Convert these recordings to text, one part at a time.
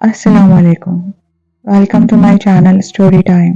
Assalamu alaikum. Welcome to my channel Story Time.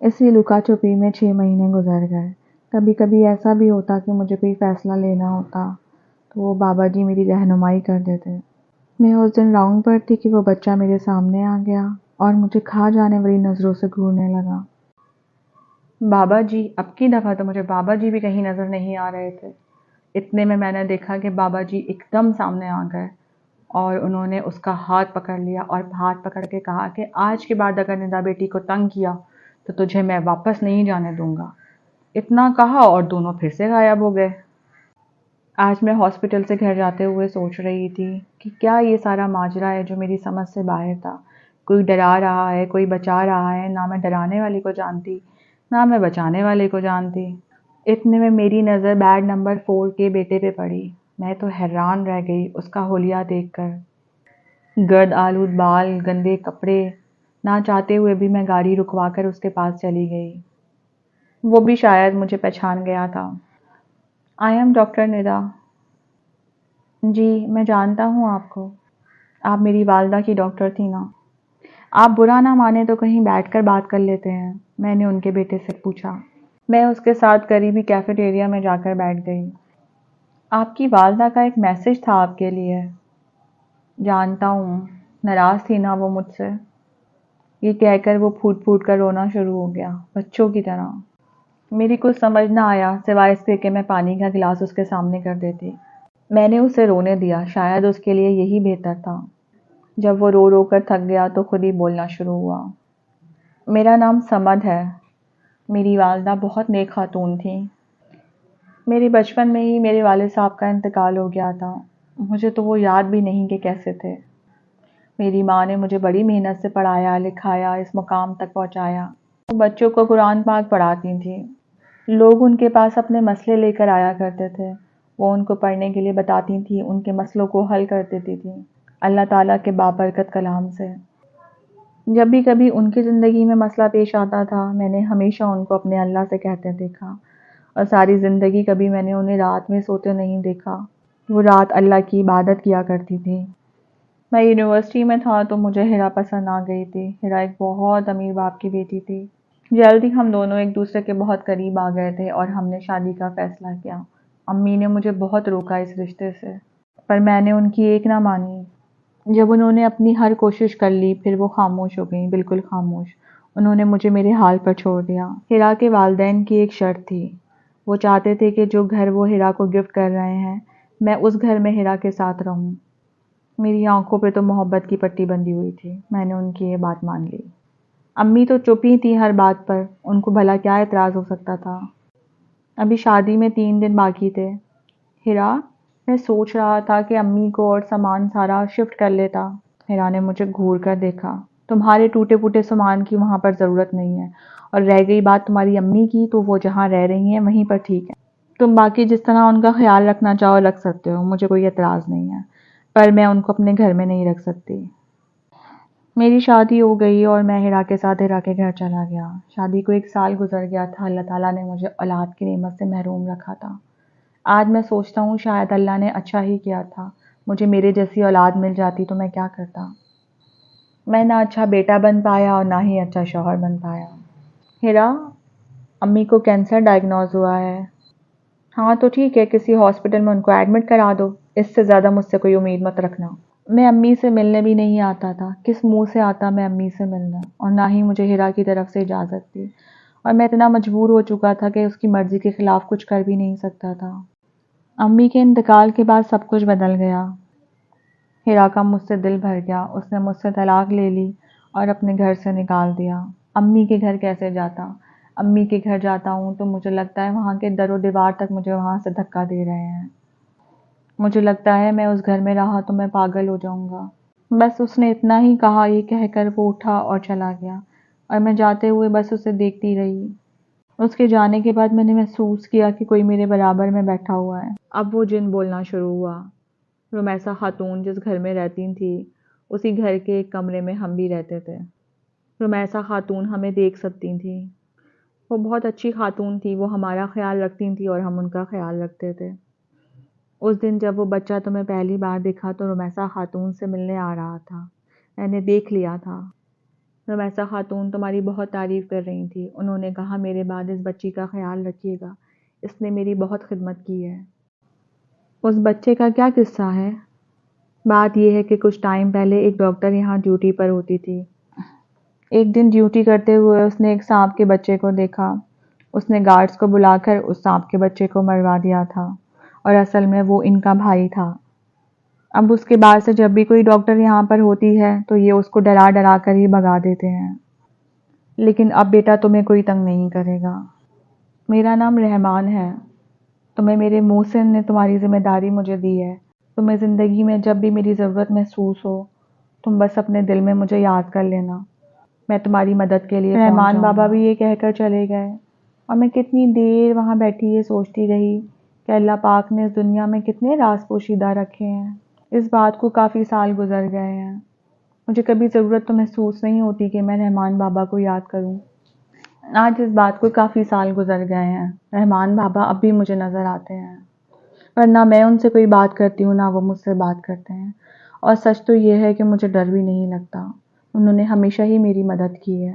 اسی لکا چھپی میں 6 مہینے گزر گئے۔ کبھی کبھی ایسا بھی ہوتا کہ مجھے کوئی فیصلہ لینا ہوتا تو وہ بابا جی میری رہنمائی کر دیتے۔ میں اس دن راؤنڈ پر تھی کہ وہ بچہ میرے سامنے آ گیا اور مجھے کھا جانے والی نظروں سے گھورنے لگا۔ بابا جی، اب کی دفعہ تو مجھے بابا جی بھی کہیں نظر نہیں آ رہے تھے۔ اتنے میں نے دیکھا کہ بابا جی ایک دم سامنے آ گئے اور انہوں نے اس کا ہاتھ پکڑ لیا اور ہاتھ پکڑ کے کہا کہ آج کے بعد اگر ندا بیٹی کو تنگ کیا تو تجھے میں واپس نہیں جانے دوں گا۔ اتنا کہا اور دونوں پھر سے غائب ہو گئے۔ آج میں ہاسپٹل سے گھر جاتے ہوئے سوچ رہی تھی کہ کیا یہ سارا ماجرا ہے جو میری سمجھ سے باہر تھا۔ کوئی ڈرا رہا ہے، کوئی بچا رہا ہے، نہ میں ڈرانے والے کو جانتی نہ میں بچانے والے کو جانتی۔ اتنے میں میری نظر بیڈ نمبر 4 کے بیٹے پہ پڑی۔ میں تو حیران رہ گئی اس کا حلیہ دیکھ کر۔ گرد آلود بال، گندے کپڑے، نہ چاہتے ہوئے بھی میں گاڑی رکوا کر اس کے پاس چلی گئی۔ وہ بھی شاید مجھے پہچان گیا تھا۔ آئی ایم ڈاکٹر ندا۔ جی، میں جانتا ہوں آپ کو۔ آپ میری والدہ کی ڈاکٹر تھی نا؟ آپ برا نہ مانے تو کہیں بیٹھ کر بات کر لیتے ہیں، میں نے ان کے بیٹے سے پوچھا۔ میں اس کے ساتھ قریبی کیفیٹیریا میں جا کر بیٹھ گئی۔ آپ کی والدہ کا ایک میسج تھا آپ کے لیے۔ جانتا ہوں، ناراض تھی نا وہ مجھ سے؟ یہ کہہ کر وہ پھوٹ پھوٹ کر رونا شروع ہو گیا، بچوں کی طرح۔ میری کچھ سمجھ نہ آیا سوائے اس کے کہ میں پانی کا گلاس اس کے سامنے کر دیتی۔ میں نے اسے رونے دیا، شاید اس کے لیے یہی بہتر تھا۔ جب وہ رو رو کر تھک گیا تو خود ہی بولنا شروع ہوا۔ میرا نام سمد ہے۔ میری والدہ بہت نیک خاتون تھیں۔ میرے بچپن میں ہی میرے والد صاحب کا انتقال ہو گیا تھا۔ مجھے تو وہ یاد بھی نہیں کہ کیسے تھے۔ میری ماں نے مجھے بڑی محنت سے پڑھایا لکھایا، اس مقام تک پہنچایا۔ وہ بچوں کو قرآن پاک پڑھاتی تھیں۔ لوگ ان کے پاس اپنے مسئلے لے کر آیا کرتے تھے، وہ ان کو پڑھنے کے لیے بتاتی تھیں، ان کے مسئلوں کو حل کر دیتی تھیں اللہ تعالیٰ کے بابرکت کلام سے۔ جب بھی کبھی ان کی زندگی میں مسئلہ پیش آتا تھا، میں نے ہمیشہ ان کو اپنے اللہ سے کہتے دیکھا، اور ساری زندگی کبھی میں نے انہیں رات میں سوتے نہیں دیکھا۔ وہ رات اللہ کی عبادت کیا کرتی تھی۔ میں یونیورسٹی میں تھا تو مجھے ہیرا پسند آ گئی تھی۔ ہیرا ایک بہت امیر باپ کی بیٹی تھی۔ جلد ہی ہم دونوں ایک دوسرے کے بہت قریب آ گئے تھے اور ہم نے شادی کا فیصلہ کیا۔ امی نے مجھے بہت روکا اس رشتے سے، پر میں نے ان کی ایک نہ مانی۔ جب انہوں نے اپنی ہر کوشش کر لی پھر وہ خاموش ہو گئیں، بالکل خاموش۔ انہوں نے مجھے میرے حال پر چھوڑ دیا۔ ہیرا کے والدین کی ایک شرط تھی، وہ چاہتے تھے کہ جو گھر وہ ہیرا کو گفٹ کر رہے ہیں میں اس گھر میں ہیرا کے ساتھ رہوں۔ میری آنکھوں پہ تو محبت کی پٹی بندھی ہوئی تھی، میں نے ان کی یہ بات مان لی۔ امی تو چپ ہی تھی ہر بات پر، ان کو بھلا کیا اعتراض ہو سکتا تھا۔ ابھی شادی میں 3 دن باقی تھے۔ ہیرا، میں سوچ رہا تھا کہ امی کو اور سامان سارا شفٹ کر لیتا۔ ہیرا نے مجھے گھور کر دیکھا۔ تمہارے ٹوٹے پھوٹے سامان کی وہاں پر ضرورت نہیں ہے، اور رہ گئی بات تمہاری امی کی تو وہ جہاں رہ رہی ہیں وہیں پر ٹھیک ہے۔ تم باقی جس طرح ان کا خیال رکھنا چاہو رکھ سکتے ہو، مجھے کوئی اعتراض نہیں ہے، پر میں ان کو اپنے گھر میں نہیں رکھ سکتی۔ میری شادی ہو گئی اور میں ہیرا کے ساتھ ہیرا کے گھر چلا گیا۔ شادی کو 1 سال گزر گیا تھا، اللہ تعالیٰ نے مجھے اولاد کی نعمت سے محروم رکھا تھا۔ آج میں سوچتا ہوں شاید اللہ نے اچھا ہی کیا تھا، مجھے میرے جیسی اولاد مل جاتی تو میں کیا کرتا۔ میں نہ اچھا بیٹا بن پایا اور نہ ہی اچھا شوہر بن پایا۔ ہیرا، امی کو کینسر ڈائگنوز ہوا ہے۔ ہاں تو ٹھیک ہے، کسی ہاسپٹل میں ان کو ایڈمٹ کرا دو، اس سے زیادہ مجھ سے کوئی امید مت رکھنا۔ میں امی سے ملنے بھی نہیں آتا تھا، کس منہ سے آتا میں امی سے ملنا، اور نہ ہی مجھے ہیرا کی طرف سے اجازت تھی، اور میں اتنا مجبور ہو چکا تھا کہ اس کی مرضی کے خلاف کچھ کر بھی نہیں سکتا تھا۔ امی کے انتقال کے بعد سب کچھ بدل گیا۔ ہیرا کا مجھ سے دل بھر گیا، اس نے مجھ سے طلاق لے لی اور اپنے گھر سے نکال دیا۔ امی کے گھر کیسے جاتا؟ امی کے گھر جاتا ہوں تو مجھے لگتا ہے وہاں کے در و دیوار تک مجھے وہاں سے دھکا دے رہے ہیں۔ مجھے لگتا ہے میں اس گھر میں رہا تو میں پاگل ہو جاؤں گا۔ بس اس نے اتنا ہی کہا، یہ کہہ کر وہ اٹھا اور چلا گیا، اور میں جاتے ہوئے بس اسے دیکھتی رہی۔ اس کے جانے کے بعد میں نے محسوس کیا کہ کوئی میرے برابر میں بیٹھا ہوا ہے۔ اب وہ جن بولنا شروع ہوا۔ رمیسا خاتون جس گھر میں رہتی تھی، اسی گھر کے ایک کمرے میں ہم بھی رہتے تھے۔ رمیسا خاتون ہمیں دیکھ سکتی تھی۔ وہ بہت اچھی خاتون تھی، وہ ہمارا خیال رکھتی تھی اور ہم ان کا خیال رکھتے تھے۔ اس دن جب وہ بچہ تمہیں پہلی بار دیکھا تو رمیسا خاتون سے ملنے آ رہا تھا، میں نے دیکھ لیا تھا۔ رمیسا خاتون تمہاری بہت تعریف کر رہی تھی. انہوں نے کہا میرے بعد اس بچی کا خیال رکھیے گا، اس نے میری بہت خدمت کی ہے. اس بچے کا کیا قصہ ہے؟ بات یہ ہے کہ کچھ ٹائم پہلے ایک ڈاکٹر یہاں ڈیوٹی پر ہوتی تھی. ایک دن ڈیوٹی کرتے ہوئے اس نے ایک سانپ کے بچے کو دیکھا. اس نے گارڈز کو بلا کر اس سانپ کے بچے کو مروا دیا تھا، اور اصل میں وہ ان کا بھائی تھا. اب اس کے بعد سے جب بھی کوئی ڈاکٹر یہاں پر ہوتی ہے تو یہ اس کو ڈرا ڈرا کر ہی بھگا دیتے ہیں. لیکن اب بیٹا تمہیں کوئی تنگ نہیں کرے گا. میرا نام رحمان ہے. تمہیں میرے محسن نے تمہاری ذمہ داری مجھے دی ہے. تمہیں زندگی میں جب بھی میری ضرورت محسوس ہو تم بس اپنے دل میں مجھے یاد کر لینا، میں تمہاری مدد کے لیے رحمان بابا بھی یہ کہہ کر چلے گئے، اور میں کتنی دیر وہاں بیٹھی یہ سوچتی رہی کہ اللہ پاک نے اس دنیا میں کتنے راز پوشیدہ رکھے ہیں. اس بات کو کافی سال گزر گئے ہیں. مجھے کبھی ضرورت تو محسوس نہیں ہوتی کہ میں رحمان بابا کو یاد کروں. آج اس بات کو کافی سال گزر گئے ہیں. رحمان بابا اب بھی مجھے نظر آتے ہیں، ورنہ میں ان سے کوئی بات کرتی ہوں نہ وہ مجھ سے بات کرتے ہیں. اور سچ تو یہ ہے کہ مجھے ڈر بھی نہیں لگتا. انہوں نے ہمیشہ ہی میری مدد کی ہے.